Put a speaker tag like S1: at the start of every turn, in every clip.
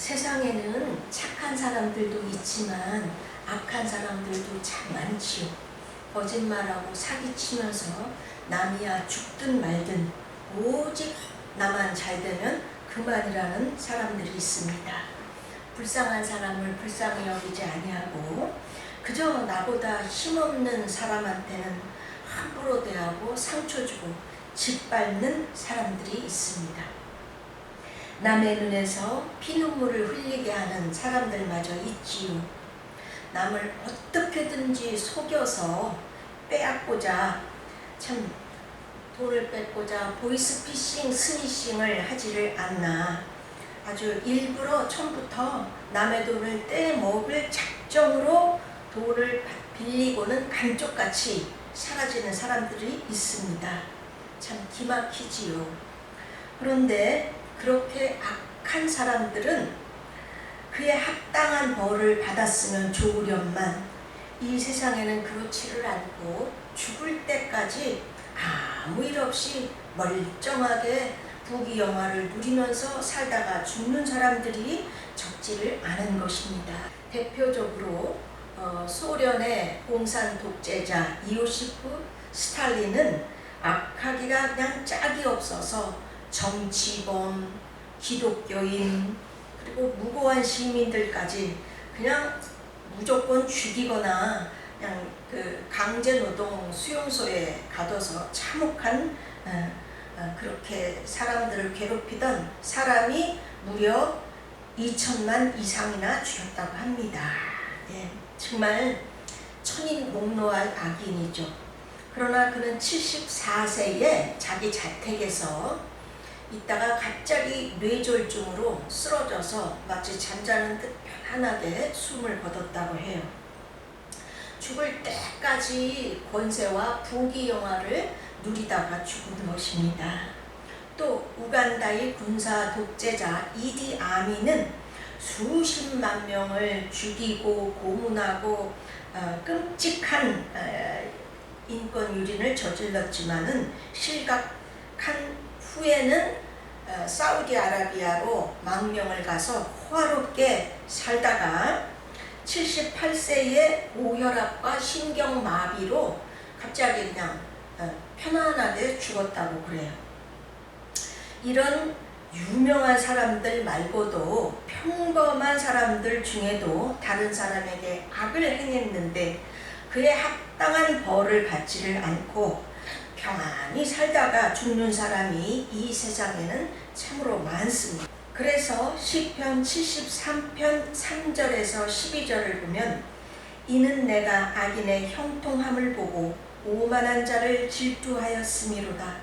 S1: 세상에는 착한 사람들도 있지만 악한 사람들도 참 많지요. 거짓말하고 사기치면서 남이야 죽든 말든 오직 나만 잘 되면 그만이라는 사람들이 있습니다. 불쌍한 사람을 불쌍히 여기지 아니하고 그저 나보다 힘없는 사람한테는 함부로 대하고 상처 주고 짓밟는 사람들이 있습니다. 남의 눈에서 피눈물을 흘리게 하는 사람들마저 있지요. 남을 어떻게든지 속여서 빼앗고자 참 돈을 뺏고자 보이스피싱, 스미싱을 하지를 않나 아주 일부러 처음부터 남의 돈을 떼먹을 작정으로 돈을 빌리고는 감쪽같이 사라지는 사람들이 있습니다. 참 기막히지요. 그런데 그렇게 악한 사람들은 그에 합당한 벌을 받았으면 좋으련만 이 세상에는 그렇지를 않고 죽을 때까지 아무 일 없이 멀쩡하게 부귀영화를 누리면서 살다가 죽는 사람들이 적지를 않은 것입니다. 대표적으로 소련의 공산 독재자 이오시프 스탈린은 악하기가 그냥 짝이 없어서 정치범, 기독교인, 그리고 무고한 시민들까지 그냥 무조건 죽이거나 그냥 그 강제노동 수용소에 가둬서 참혹한 그렇게 사람들을 괴롭히던 사람이 무려 2천만 이상이나 죽였다고 합니다. 예, 정말 천인공노할 악인이죠. 그러나 그는 74세에 자기 자택에서 있다가 갑자기 뇌졸중으로 쓰러져서 마치 잠자는 듯 편안하게 숨을 거뒀다고 해요. 죽을 때까지 권세와 부귀영화를 누리다가 죽은 것입니다. 또 우간다의 군사 독재자 이디 아민은 수십만 명을 죽이고 고문하고 끔찍한 인권 유린을 저질렀지만은 실각한 후에는 사우디아라비아로 망명을 가서 호화롭게 살다가 78세에 고혈압과 신경마비로 갑자기 그냥 편안하게 죽었다고 그래요. 이런 유명한 사람들 말고도 평범한 사람들 중에도 다른 사람에게 악을 행했는데 그에 합당한 벌을 받지를 않고 평안히 살다가 죽는 사람이 이 세상에는 참으로 많습니다. 그래서 시편 73편 3절에서 12절을 보면 이는 내가 악인의 형통함을 보고 오만한 자를 질투하였음이로다.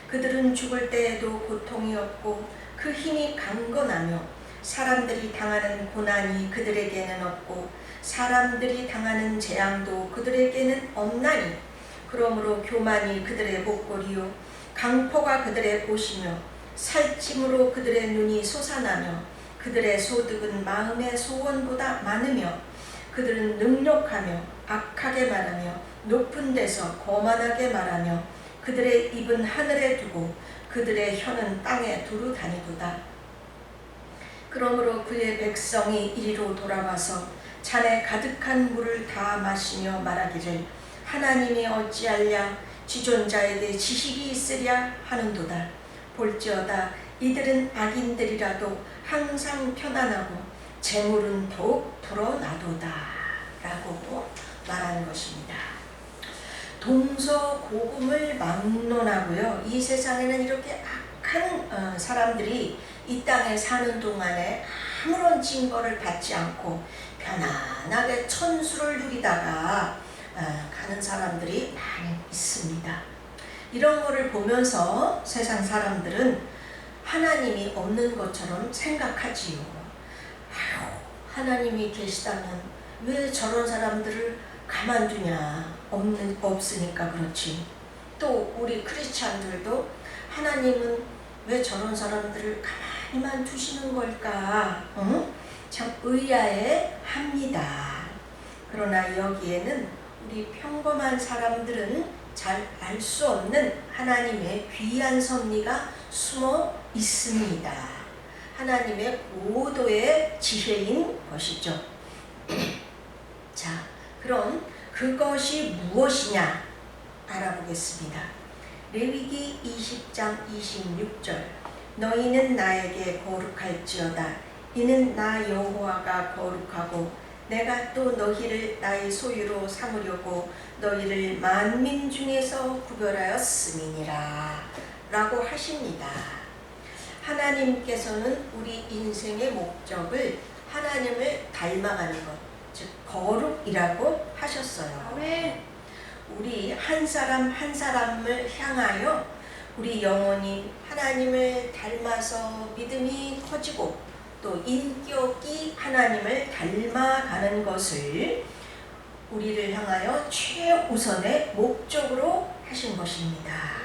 S1: 그들은 죽을 때에도 고통이 없고 그 힘이 강건하며 사람들이 당하는 고난이 그들에게는 없고 사람들이 당하는 재앙도 그들에게는 없나니 그러므로 교만이 그들의 목걸이요 강포가 그들의 옷이며 살찜으로 그들의 눈이 솟아나며 그들의 소득은 마음의 소원보다 많으며 그들은 능욕하며 악하게 말하며 높은 데서 거만하게 말하며 그들의 입은 하늘에 두고 그들의 혀는 땅에 두루 다니도다. 그러므로 그의 백성이 이리로 돌아와서 잔에 가득한 물을 다 마시며 말하기를 하나님이 어찌하랴 지존자에게 지식이 있으랴 하는도다. 볼지어다 이들은 악인들이라도 항상 편안하고 재물은 더욱 불어나도다 라고 말하는 것입니다. 동서고금을 막론하고요. 이 세상에는 이렇게 악한 사람들이 이 땅에 사는 동안에 아무런 징벌을 받지 않고 편안하게 천수를 누리다가 가는 사람들이 많이 있습니다. 이런 거를 보면서 세상 사람들은 하나님이 없는 것처럼 생각하지요. 아유, 하나님이 계시다면 왜 저런 사람들을 가만두냐? 없으니까 그렇지. 또 우리 크리스찬들도 하나님은 왜 저런 사람들을 가만히만 두시는 걸까? 참 의아해 합니다. 그러나 여기에는 우리 평범한 사람들은 잘 알 수 없는 하나님의 귀한 섭리가 숨어 있습니다. 하나님의 고도의 지혜인 것이죠. 자, 그럼 그것이 무엇이냐 알아보겠습니다. 레위기 20장 26절 너희는 나에게 거룩할지어다. 이는 나 여호와가 거룩하고 내가 또 너희를 나의 소유로 삼으려고 너희를 만민 중에서 구별하였음이니라 라고 하십니다. 하나님께서는 우리 인생의 목적을 하나님을 닮아가는 것, 즉 거룩이라고 하셨어요.
S2: 아멘.
S1: 우리 한 사람 한 사람을 향하여 우리 영혼이 하나님을 닮아서 믿음이 커지고 또 인격이 하나님을 닮아가는 것을 우리를 향하여 최우선의 목적으로 하신 것입니다.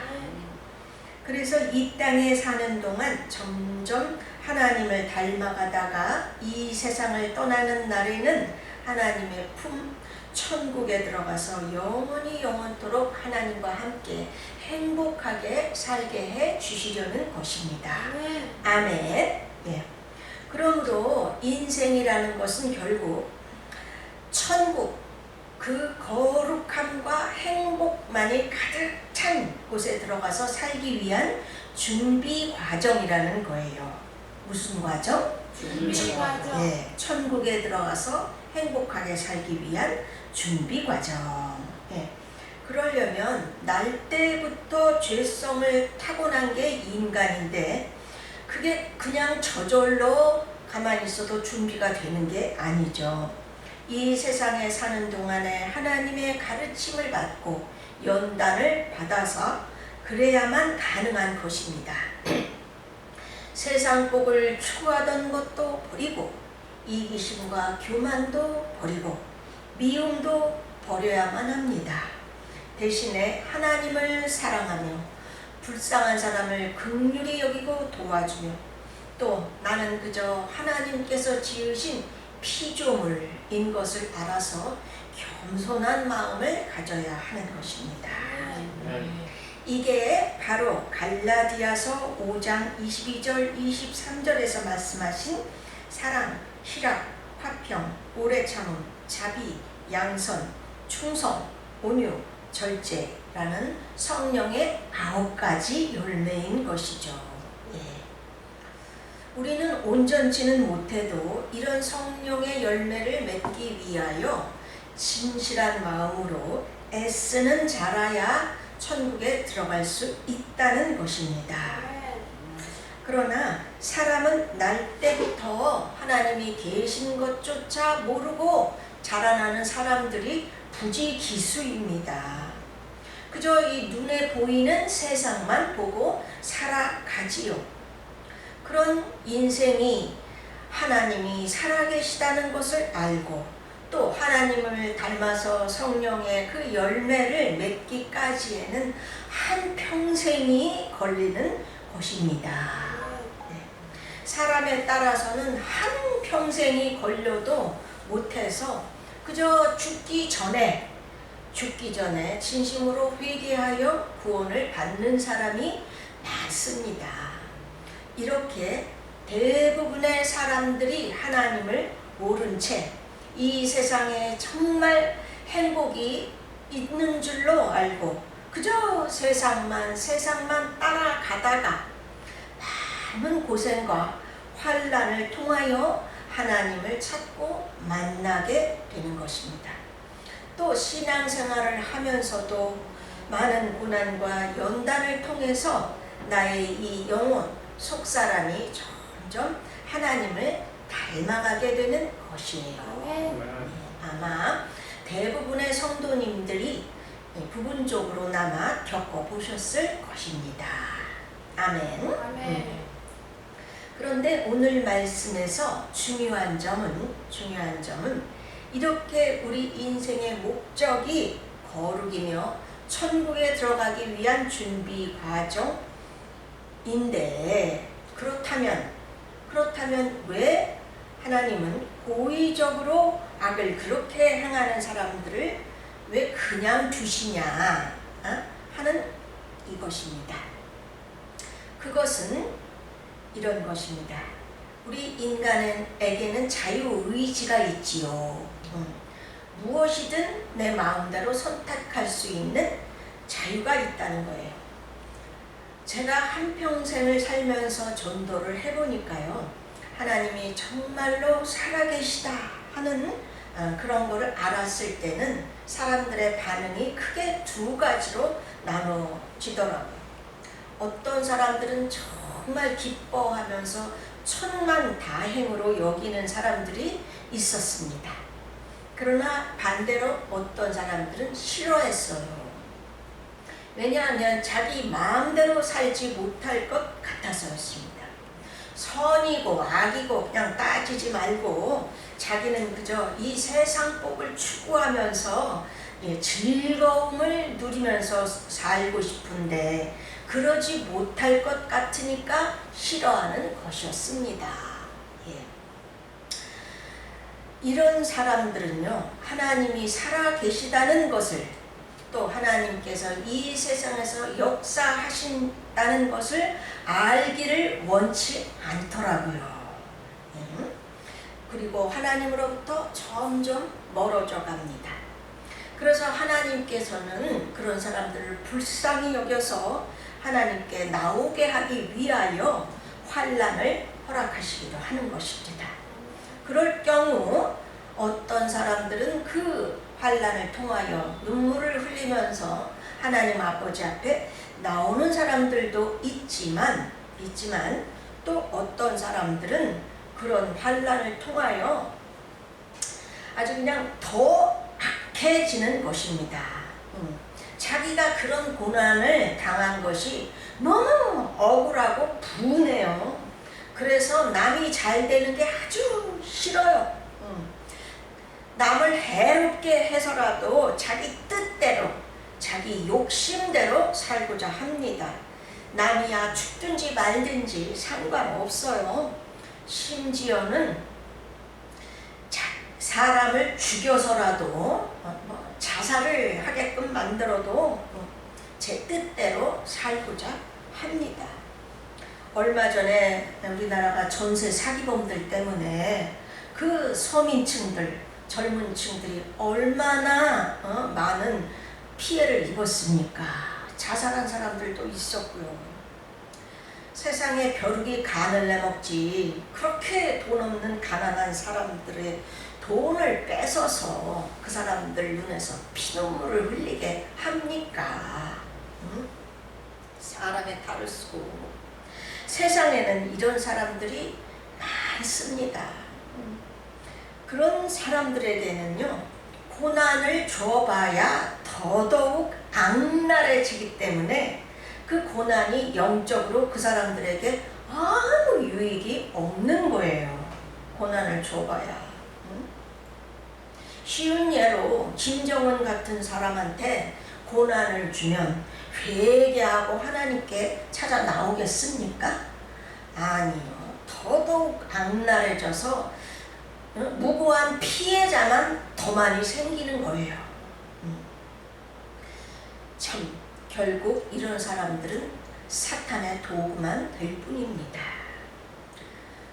S1: 그래서 이 땅에 사는 동안 점점 하나님을 닮아가다가 이 세상을 떠나는 날에는 하나님의 품 천국에 들어가서 영원토록 하나님과 함께 행복하게 살게 해 주시려는 것입니다. 아멘. 예. 그러므로 인생이라는 것은 결국 천국, 그 거룩함과 행복만이 가득 찬 곳에 들어가서 살기 위한 준비 과정이라는 거예요. 무슨 과정?
S2: 준비 과정.
S1: 예, 천국에 들어가서 행복하게 살기 위한 준비 과정. 예. 그러려면 날 때부터 죄성을 타고난 게 인간인데 그게 그냥 저절로 가만히 있어도 준비가 되는 게 아니죠. 이 세상에 사는 동안에 하나님의 가르침을 받고 연단을 받아서 그래야만 가능한 것입니다. 세상 복을 추구하던 것도 버리고 이기심과 교만도 버리고 미움도 버려야만 합니다. 대신에 하나님을 사랑하며 불쌍한 사람을 긍휼히 여기고 도와주며 또 나는 그저 하나님께서 지으신 피조물인 것을 알아서 겸손한 마음을 가져야 하는 것입니다. 이게 바로 갈라디아서 5장 22절 23절에서 말씀하신 사랑, 희락, 화평, 오래 참음, 자비, 양선, 충성, 온유, 절제라는 성령의 9가지 열매인 것이죠. 예. 우리는 온전치는 못해도 이런 성령의 열매를 맺기 위하여 진실한 마음으로 애쓰는 자라야 천국에 들어갈 수 있다는 것입니다. 그러나 사람은 날 때부터 하나님이 계신 것조차 모르고 자라나는 사람들이 부지기수입니다. 그저 이 눈에 보이는 세상만 보고 살아가지요. 그런 인생이 하나님이 살아계시다는 것을 알고 또 하나님을 닮아서 성령의 그 열매를 맺기까지에는 한평생이 걸리는 것입니다. 네. 사람에 따라서는 한평생이 걸려도 못해서 그저 죽기 전에 진심으로 회개하여 구원을 받는 사람이 많습니다. 이렇게 대부분의 사람들이 하나님을 모른 채 이 세상에 정말 행복이 있는 줄로 알고 그저 세상만 따라가다가 많은 고생과 환난을 통하여 하나님을 찾고 만나게 되는 것입니다. 또 신앙생활을 하면서도 많은 고난과 연단을 통해서 나의 이 영혼, 속사람이 점점 하나님을 닮아가게 되는 것이에요. 아마 대부분의 성도님들이 부분적으로나마 겪어보셨을 것입니다. 아멘. 그런데 오늘 말씀에서 중요한 점은 이렇게 우리 인생의 목적이 거룩이며 천국에 들어가기 위한 준비 과정인데 그렇다면 왜 하나님은 고의적으로 악을 그렇게 행하는 사람들을 왜 그냥 두시냐 하는 이것입니다. 그것은 이런 것입니다. 우리 인간에게는 자유의지가 있지요. 무엇이든 내 마음대로 선택할 수 있는 자유가 있다는 거예요. 제가 한평생을 살면서 전도를 해보니까요, 하나님이 정말로 살아계시다 하는 그런 거를 알았을 때는 사람들의 반응이 크게 두 가지로 나눠지더라고요. 어떤 사람들은 정말 기뻐하면서 천만다행으로 여기는 사람들이 있었습니다. 그러나 반대로 어떤 사람들은 싫어했어요. 왜냐하면 자기 마음대로 살지 못할 것 같아서였습니다. 선이고 악이고 그냥 따지지 말고 자기는 그저 이 세상 복을 추구하면서 즐거움을 누리면서 살고 싶은데 그러지 못할 것 같으니까 싫어하는 것이었습니다. 이런 사람들은요, 하나님이 살아계시다는 것을, 또 하나님께서 이 세상에서 역사하신다는 것을 알기를 원치 않더라고요. 그리고 하나님으로부터 점점 멀어져 갑니다. 그래서 하나님께서는 그런 사람들을 불쌍히 여겨서 하나님께 나오게 하기 위하여 환난을 허락하시기도 하는 것입니다. 그럴 경우 어떤 사람들은 그 환난을 통하여 눈물을 흘리면서 하나님 아버지 앞에 나오는 사람들도 있지만 또 어떤 사람들은 그런 환난을 통하여 아주 그냥 더 악해지는 것입니다. 자기가 그런 고난을 당한 것이 너무 억울하고 분해요. 그래서 남이 잘 되는 게 아주 싫어요. 남을 해롭게 해서라도 자기 뜻대로, 자기 욕심대로 살고자 합니다. 남이야 죽든지 말든지 상관없어요. 심지어는 사람을 죽여서라도 자살을 하게끔 만들어도 제 뜻대로 살고자 합니다. 얼마 전에 우리나라가 전세 사기범들 때문에 그 서민층들, 젊은 층들이 얼마나 많은 피해를 입었습니까? 자살한 사람들도 있었고요. 세상에 벼룩이 간을 내먹지 그렇게 돈 없는 가난한 사람들의 돈을 뺏어서 그 사람들 눈에서 피눈물을 흘리게 합니까? 사람의 탈을 쓰고. 세상에는 이런 사람들이 많습니다. 그런 사람들에게는요, 고난을 줘봐야 더더욱 악랄해지기 때문에 그 고난이 영적으로 그 사람들에게 아무 유익이 없는 거예요. 고난을 줘봐야. 쉬운 예로 김정은 같은 사람한테 고난을 주면 회개하고 하나님께 찾아 나오겠습니까? 아니요. 더더욱 악랄해져서 무고한 피해자만 더 많이 생기는 거예요. 참 결국 이런 사람들은 사탄의 도구만 될 뿐입니다.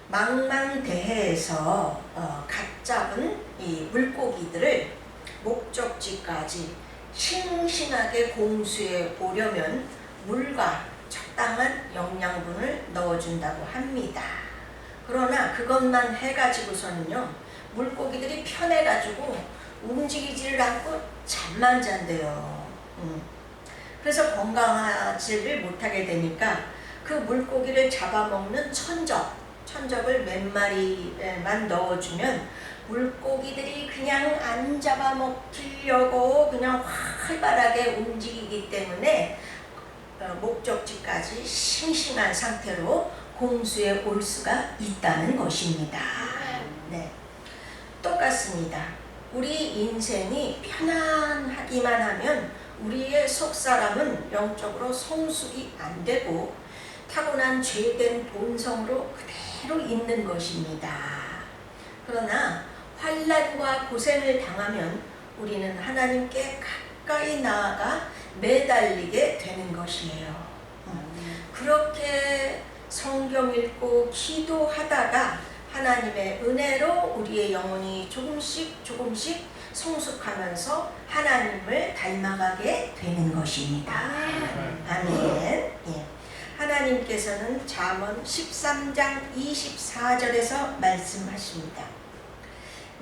S1: 망망대해에서 각 잡은 이 물고기들을 목적지까지 싱싱하게 공수해 오려면 물과 적당한 영양분을 넣어준다고 합니다. 그러나 그것만 해가지고서는요, 물고기들이 편해가지고 움직이지를 않고 잠만 잔대요. 그래서 건강하지를 못하게 되니까 그 물고기를 잡아먹는 천적을 몇 마리만 넣어주면 물고기들이 그냥 안 잡아먹히려고 그냥 활발하게 움직이기 때문에 목적지까지 싱싱한 상태로 공수해 올 수가 있다는 것입니다. 네, 똑같습니다. 우리 인생이 편안하기만 하면 우리의 속사람은 영적으로 성숙이 안 되고 타고난 죄된 본성으로 그대로 있는 것입니다. 그러나 환난과 고생을 당하면 우리는 하나님께 가까이 나아가 매달리게 되는 것이에요. 그렇게 성경 읽고 기도하다가 하나님의 은혜로 우리의 영혼이 조금씩 성숙하면서 하나님을 닮아가게 되는 것입니다. 아멘. 예. 하나님께서는 잠언 13장 24절에서 말씀하십니다.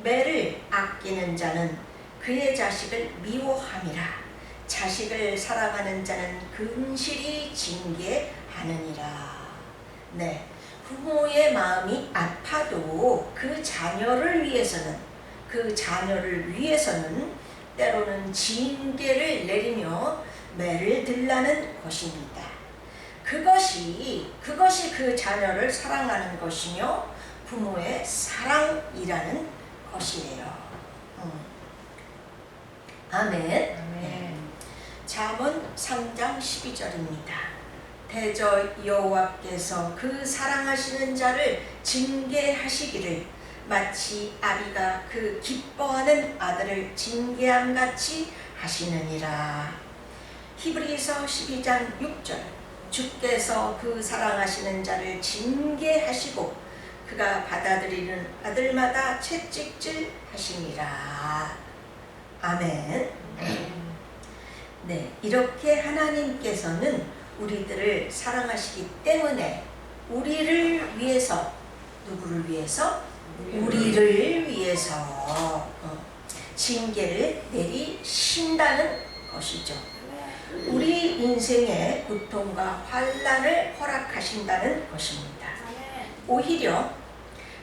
S1: 매를 아끼는 자는 그의 자식을 미워함이라. 자식을 사랑하는 자는 근실히 징계하느니라. 네, 부모의 마음이 아파도 그 자녀를 위해서는 때로는 징계를 내리며 매를 들라는 것입니다. 그것이 그 자녀를 사랑하는 것이며 부모의 사랑이라는 것이에요. 아멘. 네. 잠언 3장 12절입니다. 대저 여호와께서 그 사랑하시는 자를 징계하시기를 마치 아비가 그 기뻐하는 아들을 징계함같이 하시느니라. 히브리서 12장 6절. 주께서 그 사랑하시는 자를 징계하시고 그가 받아들이는 아들마다 채찍질 하시니라. 아멘. 네, 이렇게 하나님께서는 우리들을 사랑하시기 때문에 우리를 위해서, 누구를 위해서? 우리를 위해서 징계를 내리신다는 것이죠. 우리 인생에 고통과 환난을 허락하신다는 것입니다. 오히려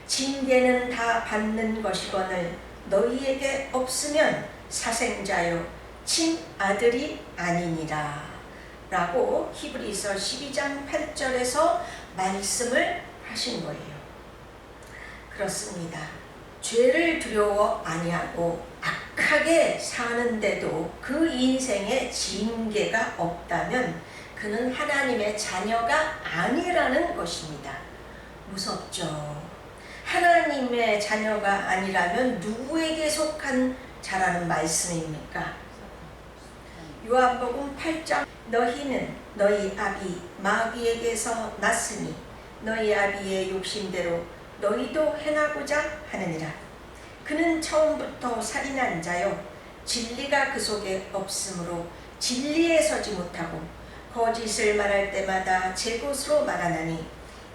S1: 징계는 다 받는 것이거늘 너희에게 없으면 사생자요 친아들이 아니니라 라고 히브리서 12장 8절에서 말씀을 하신 거예요. 그렇습니다. 죄를 두려워 아니하고 악하게 사는데도 그 인생에 징계가 없다면 그는 하나님의 자녀가 아니라는 것입니다. 무섭죠. 하나님의 자녀가 아니라면 누구에게 속한 자라는 말씀입니까? 요한복음 8장 너희는 너희 아비 마귀에게서 났으니 너희 아비의 욕심대로 너희도 행하고자 하느니라. 그는 처음부터 살인한 자요 진리가 그 속에 없으므로 진리에 서지 못하고 거짓을 말할 때마다 제 것으로 말하나니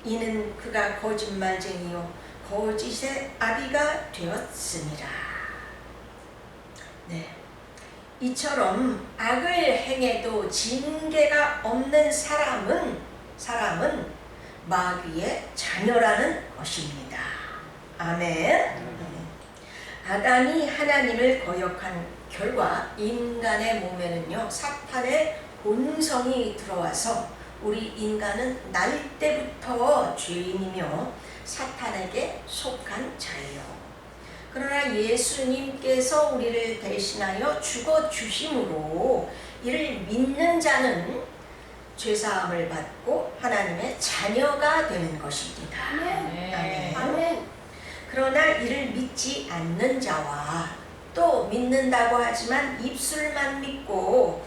S1: 이는 그가 거짓말쟁이요 거짓의 아비가 되었음이라. 네, 이처럼 악을 행해도 징계가 없는 사람은 마귀의 자녀라는 것입니다. 아멘. 아담이 하나님을 거역한 결과 인간의 몸에는요 사탄의 본성이 들어와서 우리 인간은 날 때부터 죄인이며 사탄에게 속한 자예요. 그러나 예수님께서 우리를 대신하여 죽어주심으로 이를 믿는 자는 죄사함을 받고 하나님의 자녀가 되는 것입니다.
S2: 아멘.
S1: 아멘.
S2: 아멘.
S1: 그러나 이를 믿지 않는 자와 또 믿는다고 하지만 입술만 믿고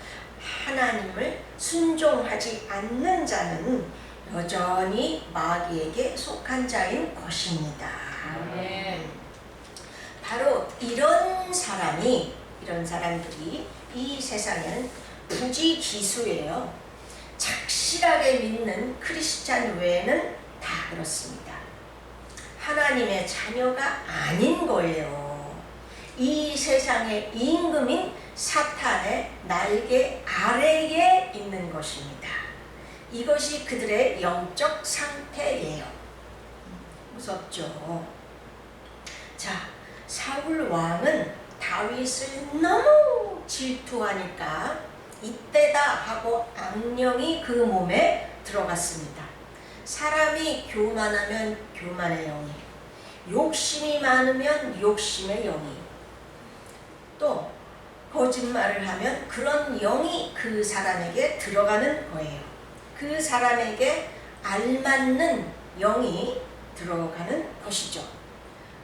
S1: 하나님을 순종하지 않는 자는 여전히 마귀에게 속한 자인 것입니다.
S2: 아멘.
S1: 바로 이런 사람들이 이 세상에는 부지기수예요. 착실하게 믿는 크리스찬 외에는 다 그렇습니다. 하나님의 자녀가 아닌 거예요. 이 세상의 임금인 사탄의 날개 아래에 있는 것입니다. 이것이 그들의 영적 상태예요. 무섭죠? 자, 사울 왕은 다윗을 너무 질투하니까 이때다 하고 악령이 그 몸에 들어갔습니다. 사람이 교만하면 교만의 영이, 욕심이 많으면 욕심의 영이, 또 거짓말을 하면 그런 영이 그 사람에게 들어가는 거예요. 그 사람에게 알맞는 영이 들어가는 것이죠.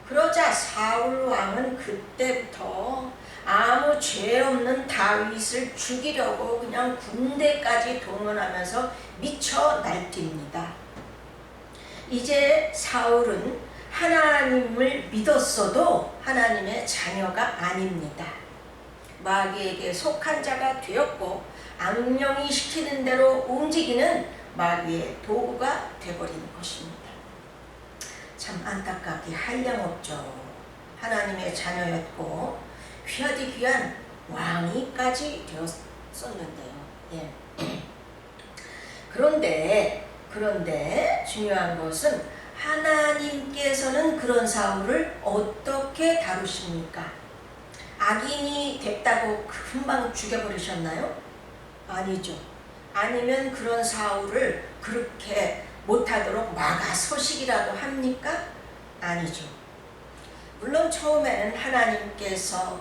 S1: 그러자 사울 왕은 그때부터 아무 죄 없는 다윗을 죽이려고 그냥 군대까지 동원하면서 미쳐 날뜁니다. 이제 사울은 하나님을 믿었어도 하나님의 자녀가 아닙니다. 마귀에게 속한 자가 되었고 악령이 시키는 대로 움직이는 마귀의 도구가 되어버린 것입니다. 참 안타깝게 한량없죠. 하나님의 자녀였고 귀하디 귀한 왕이까지 되었었는데요. 예. 그런데 중요한 것은 하나님께서는 그런 사울을 어떻게 다루십니까? 악인이 됐다고 금방 죽여버리셨나요? 아니죠. 아니면 그런 사울을 그렇게 못하도록 막아서시기라도 합니까? 아니죠. 물론 처음에는 하나님께서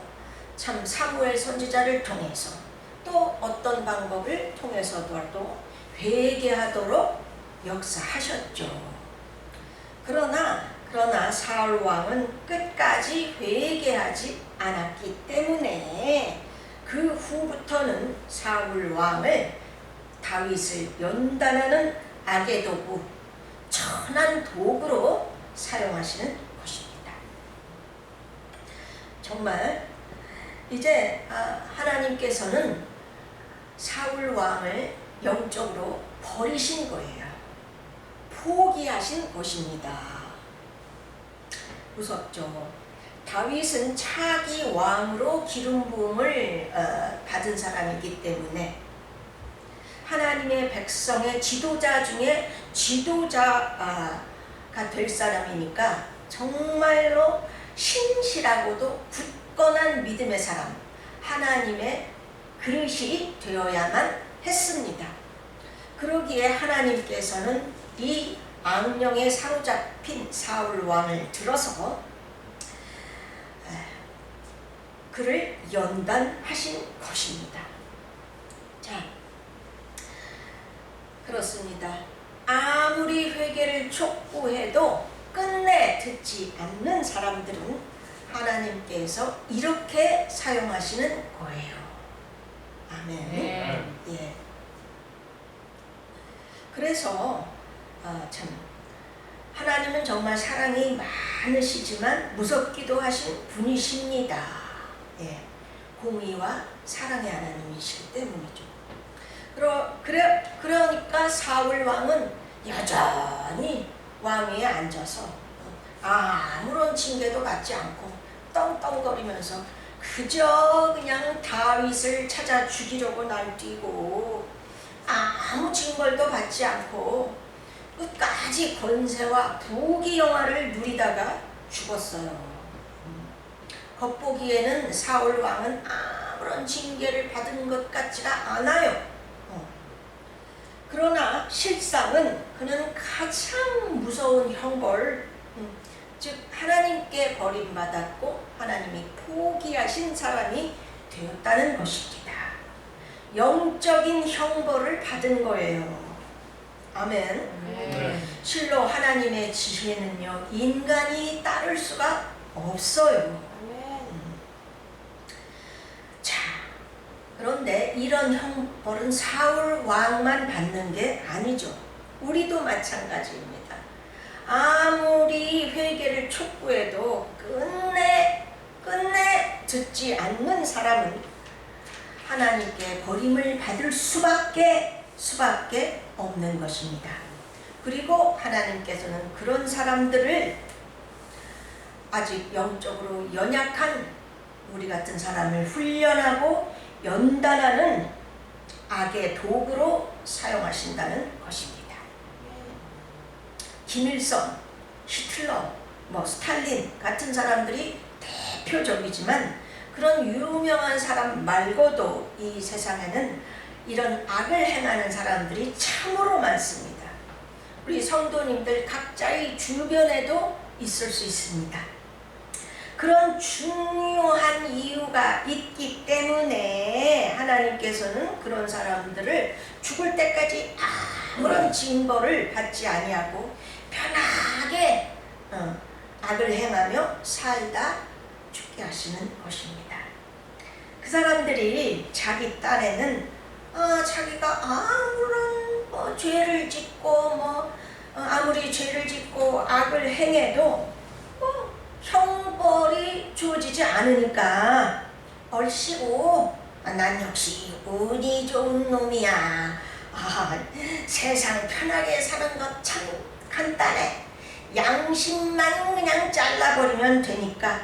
S1: 참 사무엘 선지자를 통해서 또 어떤 방법을 통해서도 회개하도록 역사하셨죠. 그러나 사울 왕은 끝까지 회개하지 않았기 때문에 그 후부터는 사울 왕을 다윗을 연단하는 악의 도구, 천한 도구로 사용하시는 것입니다. 정말 이제 하나님께서는 사울 왕을 영적으로 버리신 거예요. 포기하신 것입니다. 무섭죠. 다윗은 차기 왕으로 기름 부음을 받은 사람이기 때문에 하나님의 백성의 지도자 중에 지도자가 될 사람이니까 정말로 신실하고도 굳건한 믿음의 사람, 하나님의 그릇이 되어야만 했습니다. 그러기에 하나님께서는 이 악령에 사로잡힌 사울 왕을 들어서 그를 연단하신 것입니다. 자, 그렇습니다. 아무리 회개를 촉구해도 끝내 듣지 않는 사람들은 하나님께서 이렇게 사용하시는 거예요. 아멘.
S2: 네.
S1: 예. 그래서 참 하나님은 정말 사랑이 많으시지만 무섭기도 하신 분이십니다. 예. 공의와 사랑의 하나님이시기 때문이죠. 그러니까 사울 왕은 여전히 왕위에 앉아서 아무런 징계도 받지 않고 떵떵거리면서 그저 그냥 다윗을 찾아 죽이려고 날뛰고 아무 징벌도 받지 않고 끝까지 권세와 부귀영화를 누리다가 죽었어요. 겉보기에는 사울 왕은 아무런 징계를 받은 것 같지가 않아요. 그러나 실상은 그는 가장 무서운 형벌, 즉 하나님께 버림받았고 하나님이 포기하신 사람이 되었다는 것입니다. 영적인 형벌을 받은 거예요. 아멘.
S2: 네.
S1: 실로 하나님의 지혜는요, 인간이 따를 수가 없어요. 자, 그런데 이런 형벌은 사울 왕만 받는 게 아니죠. 우리도 마찬가지입니다. 아무리 회개를 촉구해도 끝내 듣지 않는 사람은 하나님께 버림을 받을 수밖에 없는 것입니다. 그리고 하나님께서는 그런 사람들을 아직 영적으로 연약한 우리 같은 사람을 훈련하고 연단하는 악의 도구로 사용하신다는 것입니다. 김일성, 히틀러, 스탈린 같은 사람들이 대표적이지만 그런 유명한 사람 말고도 이 세상에는 이런 악을 행하는 사람들이 참으로 많습니다. 우리 성도님들 각자의 주변에도 있을 수 있습니다. 그런 중요한 이유가 있기 때문에 하나님께서는 그런 사람들을 죽을 때까지 아무런 징벌을 받지 아니하고 편하게 악을 행하며 살다 죽게 하시는 것입니다. 그 사람들이 자기 딴에는 자기가 아무런 죄를 짓고 아무리 죄를 짓고 악을 행해도 형벌이 주어지지 않으니까 얼씨구 난 역시 운이 좋은 놈이야. 세상 편하게 사는 것 참 간단해. 양심만 그냥 잘라버리면 되니까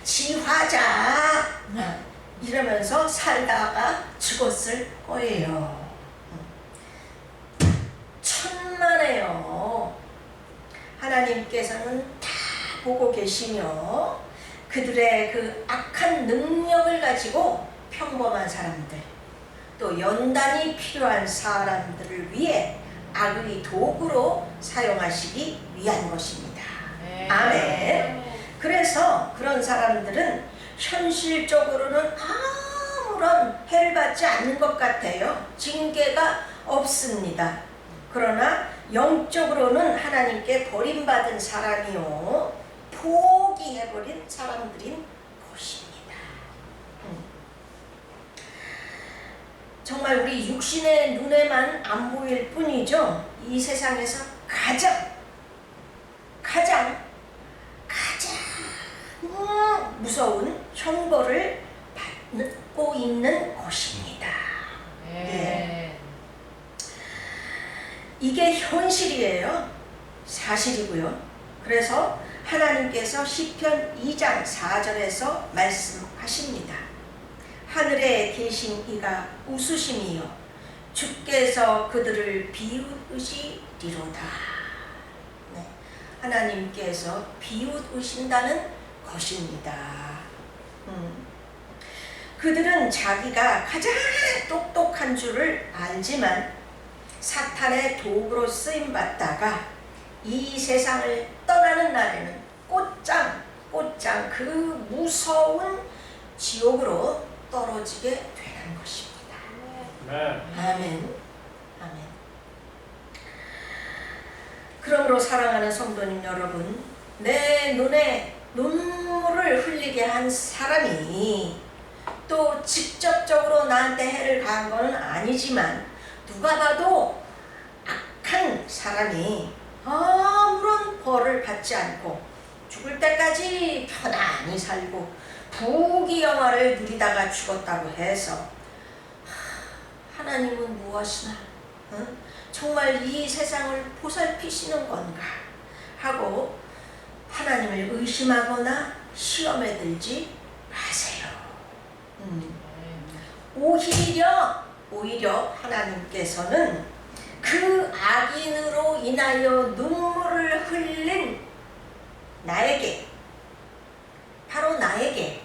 S1: 지화자 이러면서 살다가 죽었을 거예요. 천만에요. 하나님께서는 다 보고 계시며 그들의 그 악한 능력을 가지고 평범한 사람들, 또 연단이 필요한 사람들을 위해 악의 도구로 사용하시기 위한 것입니다. 아멘. 그래서 그런 사람들은 현실적으로는 아무런 해를 받지 않는 것 같아요. 징계가 없습니다. 그러나 영적으로는 하나님께 버림받은 사람이요 포기해버린 사람들인 것입니다. 정말 우리 육신의 눈에만 안 보일 뿐이죠. 이 세상에서 가장 무서운 형벌을 받고 있는 것입니다. 예. 이게 현실이에요. 사실이고요. 그래서 하나님께서 시편 2장 4절에서 말씀하십니다. 하늘에 계신 이가 웃으심이요 주께서 그들을 비웃으시리로다. 네. 하나님께서 비웃으신다는 것입니다. 그들은 자기가 가장 똑똑한 줄을 알지만 사탄의 도구로 쓰임받다가 이 세상을 떠나는 날에는 곧장 그 무서운 지옥으로 떨어지게 되는 것입니다. 아멘. 그러므로 사랑하는 성도님 여러분, 내 눈에 눈물을 흘리게 한 사람이 또 직접적으로 나한테 해를 가한 것은 아니지만 누가 봐도 악한 사람이 아무런 벌을 받지 않고 죽을 때까지 편안히 살고 부귀영화를 누리다가 죽었다고 해서 하나님은 무엇이나 정말 이 세상을 보살피시는 건가 하고 하나님을 의심하거나 시험에 들지 마세요. 오히려 하나님께서는 그 악인으로 인하여 눈물을 흘린 바로 나에게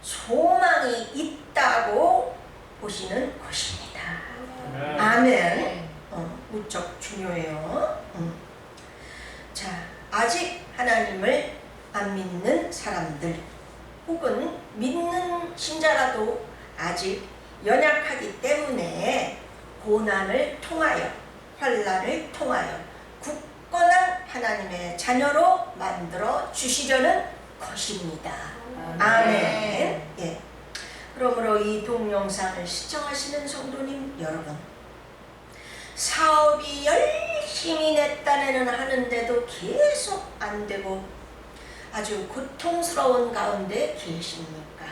S1: 소망이 있다고 보시는 것입니다. 아멘. 무척 중요해요. 자, 아직 하나님을 안 믿는 사람들 혹은 믿는 신자라도 아직 연약하기 때문에 고난을 통하여 환난을 통하여 굳건한 하나님의 자녀로 만들어 주시려는 것입니다. 아멘. 예. 그러므로 이 동영상을 시청하시는 성도님 여러분, 사업이 열심히 내 딴에는 하는데도 계속 안 되고 아주 고통스러운 가운데 계십니까?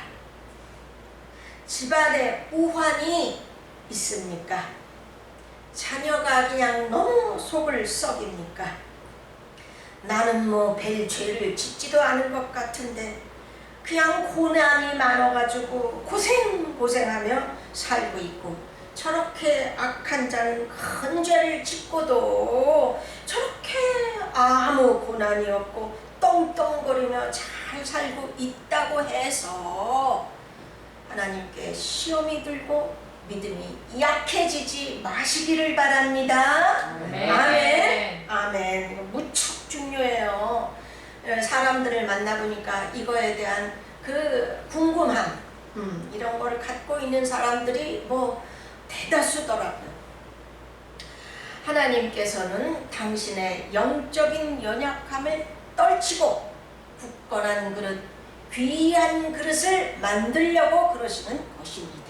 S1: 집안에 우환이 있습니까? 자녀가 그냥 너무 속을 썩입니까? 나는 뭐 별 죄를 짓지도 않은 것 같은데 그냥 고난이 많아가지고 고생하며 살고 있고, 저렇게 악한 자는 큰 죄를 짓고도 저렇게 아무 고난이 없고 떵떵거리며 잘 살고 있다고 해서 하나님께 시험이 들고 믿음이 약해지지 마시기를 바랍니다. 아멘. 아멘. 이거 무척 중요해요. 사람들을 만나보니까 이거에 대한 그 궁금함, 이런 거를 갖고 있는 사람들이 뭐 대다수더라고요. 하나님께서는 당신의 영적인 연약함을 떨치고 굳건한 그릇, 귀한 그릇을 만들려고 그러시는 것입니다.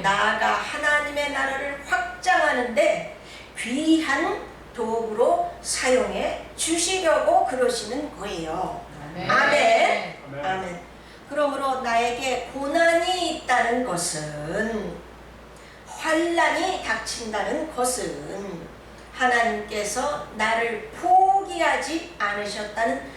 S1: 나아가 하나님의 나라를 확장하는데 귀한 도구로 사용해 주시려고 그러시는 거예요.
S2: 아멘.
S1: 아멘.
S3: 아멘.
S1: 아멘. 그러므로 나에게 고난이 있다는 것은, 환난이 닥친다는 것은 하나님께서 나를 포기하지 않으셨다는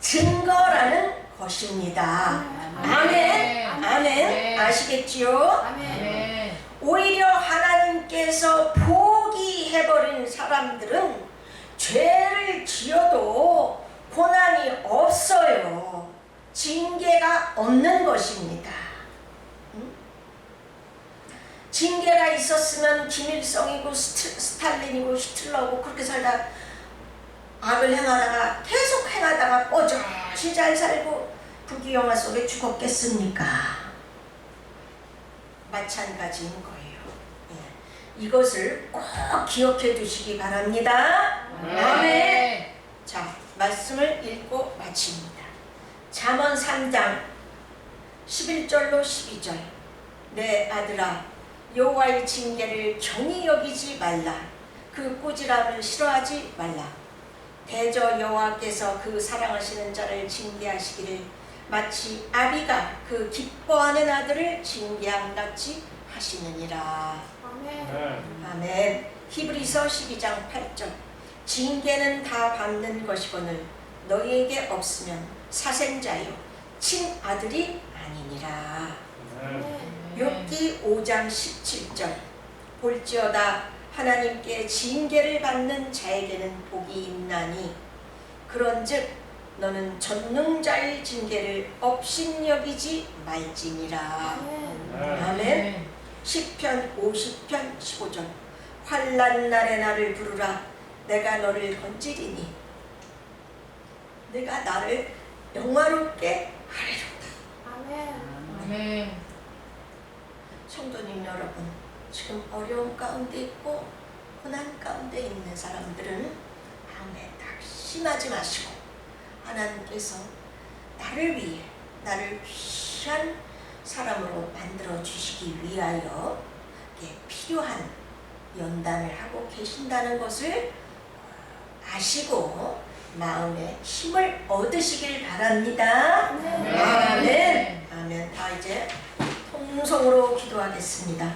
S1: 증거라는 것입니다. 아멘. 아멘. 아시겠지요?
S2: 아멘.
S1: 오히려 하나님께서 포기해버린 사람들은 죄를 지어도 고난이 없어요. 징계가 없는 것입니다. 징계가 있었으면 김일성이고 스탈린이고 히틀러고 그렇게 살다 악을 행하다가 계속 행하다가 뽀젓이 잘 살고 부귀영화 속에 죽었겠습니까? 마찬가지인 거예요. 이것을 꼭 기억해 두시기 바랍니다. 아멘. 자, 말씀을 읽고 마칩니다. 잠언 3장 11절로 12절. 내 아들아, 여호와의 징계를 경히 여기지 말라. 그 꾸지람을 싫어하지 말라. 대저 여호와께서 그 사랑하시는 자를 징계하시기를 마치 아비가 그 기뻐하는 아들을 징계함 같이 하시느니라. 아멘. 히브리서 12장 8절. 징계는 다 받는 것이거늘 너희에게 없으면 사생자요 친아들이 아니니라. 욥기 5장 17절. 볼지어다 하나님께 징계를 받는 자에게는 복이 있나니 그런즉 너는 전능자의 징계를 업신여기지 말지니라. 아멘. 시편 50편 15절. 환난 날에 나를 부르라. 내가 너를 건지리니 내가 나를 영화롭게 하리로다.
S2: 아멘.
S1: 성도님 여러분, 지금 어려움 가운데 있고 고난 가운데 있는 사람들은 마음에 낙심하지 마시고 하나님께서 나를 위해 나를 귀한 사람으로 만들어 주시기 위하여 필요한 연단을 하고 계신다는 것을 아시고 마음에 힘을 얻으시길 바랍니다. 아멘. 아멘. 다 이제 통성으로 기도하겠습니다.